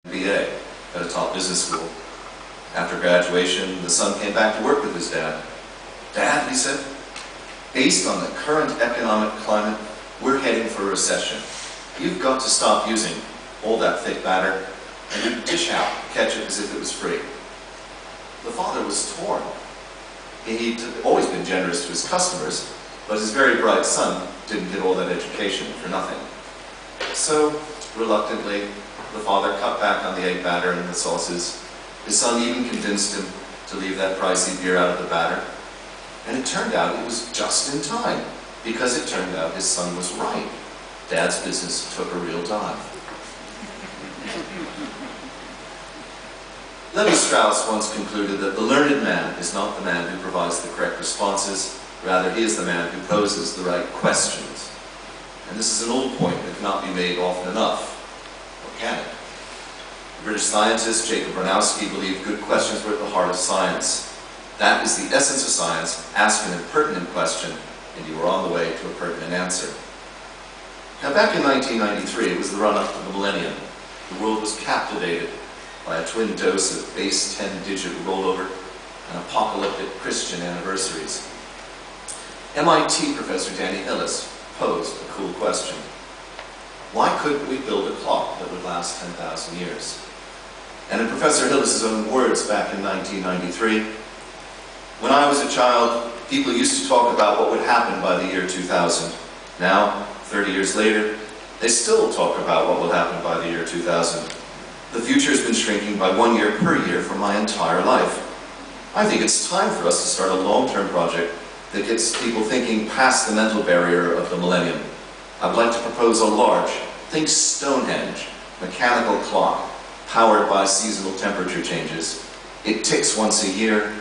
MBA at a top business school. After graduation, the son came back to work with his dad. "Dad," he said, "based on the current economic climate, we're heading for a recession. You've got to stop using all that thick batter and dish out ketchup as if it was free." The father was torn. He'd always been generous to his customers, but his very bright son didn't get all that education for nothing. So, reluctantly, the father cut back on the egg batter and the sauces. His son even convinced him to leave that pricey beer out of the batter. And it turned out it was just in time, because it turned out his son was right. Dad's business took a real dive. Levi-Strauss once concluded that the learned man is not the man who provides the correct responses, rather he is the man who poses the right questions. And this is an old point that cannot be made often enough. Or can it? The British scientist Jacob Bronowski believed good questions were at the heart of science. That is the essence of science. Ask an impertinent question, and you are on the way to a pertinent answer. Now, back in 1993, it was the run-up to the millennium. The world was captivated by a twin dose of base 10-digit rollover and apocalyptic Christian anniversaries. MIT professor Danny Hillis posed a cool question. Why couldn't we build a clock that would last 10,000 years? And in Professor Hillis's own words back in 1993, "When I was a child, people used to talk about what would happen by the year 2000. Now, 30 years later, they still talk about what will happen by the year 2000. The future has been shrinking by 1 year per year for my entire life. I think it's time for us to start a long-term project that gets people thinking past the mental barrier of the millennium. I would like to propose a large, think Stonehenge, mechanical clock powered by seasonal temperature changes. It ticks once a year,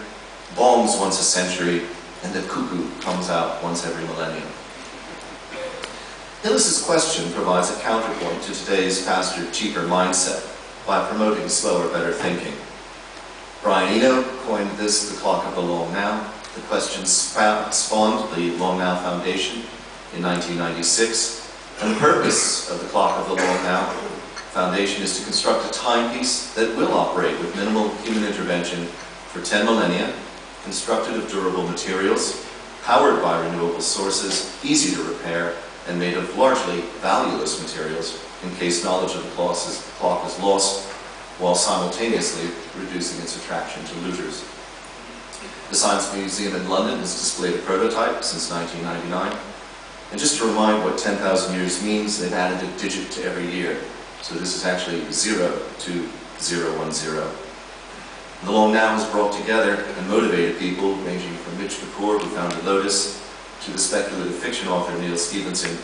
bombs once a century, and the cuckoo comes out once every millennium." Hillis's question provides a counterpoint to today's faster, cheaper mindset by promoting slower, better thinking. Brian Eno coined this the clock of the long now. The question spawned the Long Now Foundation in 1996. And the purpose of the clock of the long now foundation is to construct a timepiece that will operate with minimal human intervention for 10 millennia, constructed of durable materials, powered by renewable sources, easy to repair, and made of largely valueless materials in case knowledge of the clock is lost, while simultaneously reducing its attraction to looters. The Science Museum in London has displayed a prototype since 1999. And just to remind what 10,000 years means, they've added a digit to every year. So this is actually 02010. The Long Now has brought together and motivated people ranging from Mitch Kapoor, who founded Lotus, to the speculative fiction author Neil Stephenson,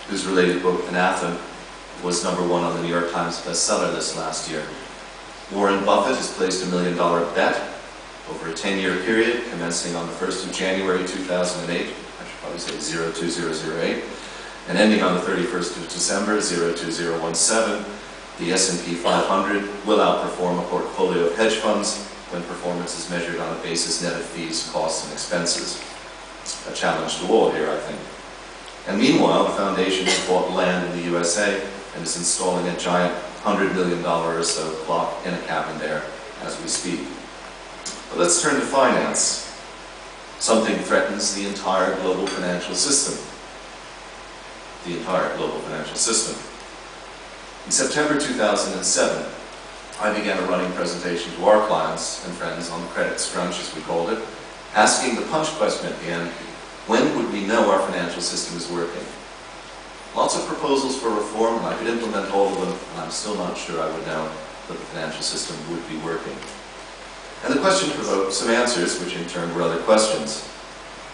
whose related book, Anathema, was #1 on the New York Times bestseller list last year. Warren Buffett has placed a $1 million bet over a 10-year period, commencing on the 1st of January 2008, I should probably say 02008, and ending on the 31st of December 02017. The S&P 500 will outperform a portfolio of hedge funds when performance is measured on a basis net of fees, costs, and expenses. A challenge to all here, I think. And meanwhile, the foundation has bought land in the USA and is installing a giant $100 million or so clock in a cabin there as we speak. But let's turn to finance. Something threatens the entire global financial system. The entire global financial system. In September 2007, I began a running presentation to our clients and friends on the credit scrunch, as we called it, asking the punch question at the end: when would we know our financial system is working? Lots of proposals for reform, and I could implement all of them, and I'm still not sure I would know that the financial system would be working. And the question provoked some answers, which in turn were other questions.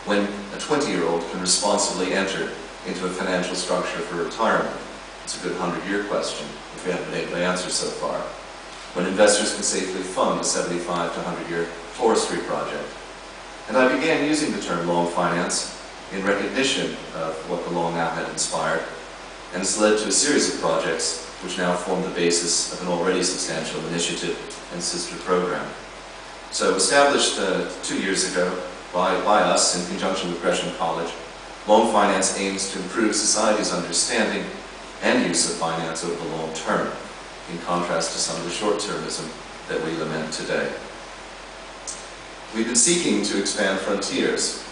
When a 20-year-old can responsibly enter into a financial structure for retirement? It's a good 100-year question, which we haven't been able to answer so far. When investors can safely fund a 75 to 100-year forestry project? And I began using the term long finance in recognition of what the Long Now had inspired, and it's led to a series of projects which now form the basis of an already substantial initiative and sister program. So established 2 years ago by us in conjunction with Gresham College, Long Finance aims to improve society's understanding and use of finance over the long term. in contrast to some of the short-termism that we lament today. We've been seeking to expand frontiers,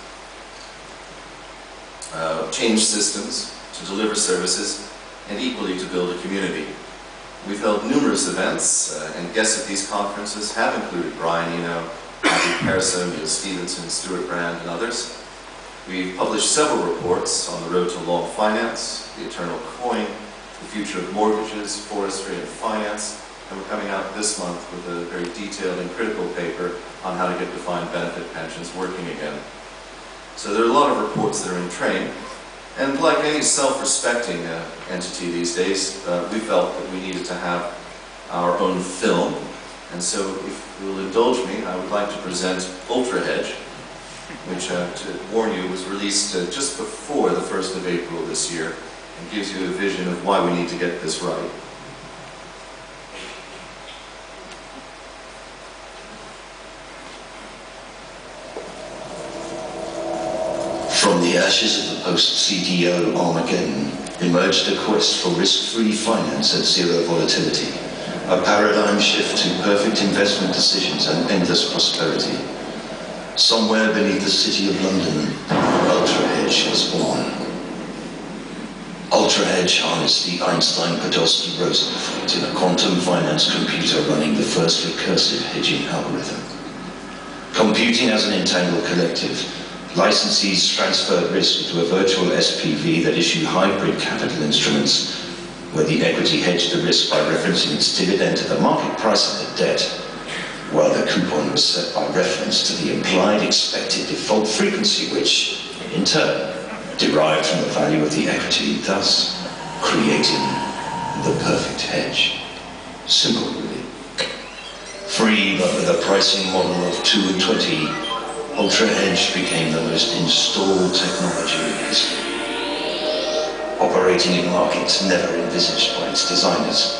change systems, to deliver services, and equally to build a community. We've held numerous events, and guests at these conferences have included Brian Eno, Matthew Parson, Neil Stevenson, Stuart Brand, and others. We've published several reports on the road to long finance, the eternal coin, the future of mortgages, forestry, and finance, and we're coming out this month with a very detailed and critical paper on how to get defined benefit pensions working again. So there are a lot of reports that are in train, and like any self-respecting entity these days, we felt that we needed to have our own film, and so if you'll indulge me, I would like to present Ultra Hedge, which, to warn you, was released just before the 1st of April this year, and gives you a vision of why we need to get this right. From the ashes of the post-CDO Armageddon emerged a quest for risk-free finance at zero volatility, a paradigm shift to perfect investment decisions and endless prosperity. Somewhere beneath the city of London, Ultra Hedge was born. Ultra Hedge harnessed the Einstein-Podolsky-Rosen effect in a quantum finance computer running the first recursive hedging algorithm. Computing as an entangled collective, licensees transferred risk into a virtual SPV that issued hybrid capital instruments, where the equity hedged the risk by referencing its dividend to the market price of the debt, while the coupon was set by reference to the implied expected default frequency, which, in turn, derived from the value of the equity, thus creating the perfect hedge. Simple, really. Free, but with a pricing model of 2 and 20, Ultra Hedge became the most installed technology in history. Operating in markets never envisaged by its designers,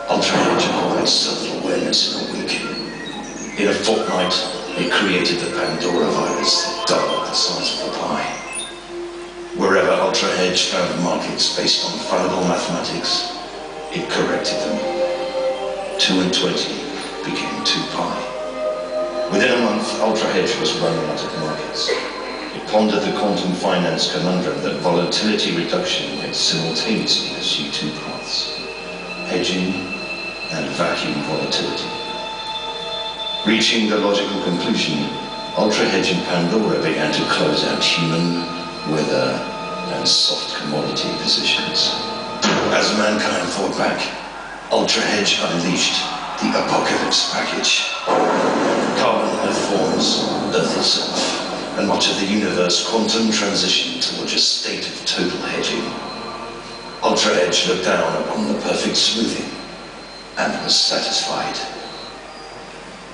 Ultra Hedge acquired self-awareness in a week. In a fortnight, it created the Pandora virus that doubled the size of the pie. Wherever Ultra Hedge found markets based on fallible mathematics, it corrected them. 2 and 20 became 2 pi. Within a month, Ultra Hedge was running out of markets. It pondered the quantum finance conundrum that volatility reduction might simultaneously pursue 2 paths: hedging and vacuum volatility. Reaching the logical conclusion, Ultra Hedge and Pandora began to close out human, weather, and soft commodity positions. As mankind fought back, Ultra Hedge unleashed the apocalypse package. Carbon Earth forms, Earth itself, and much of the universe quantum transitioned towards a state of total hedging. Ultra Hedge looked down upon the perfect smoothing and was satisfied.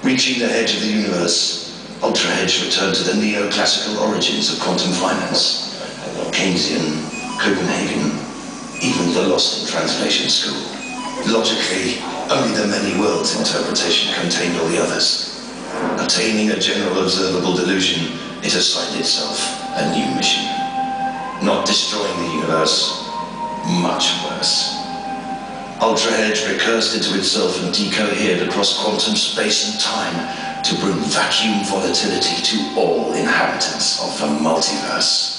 Reaching the edge of the universe, Ultra Hedge returned to the neoclassical origins of quantum finance. Keynesian, Copenhagen, even the lost in translation school. Logically, only the many worlds interpretation contained all the others. Attaining a general observable delusion, it assigned itself a new mission. Not destroying the universe, much worse. Ultra Hedge recursed into itself and decohered across quantum space and time to bring vacuum volatility to all inhabitants of the multiverse.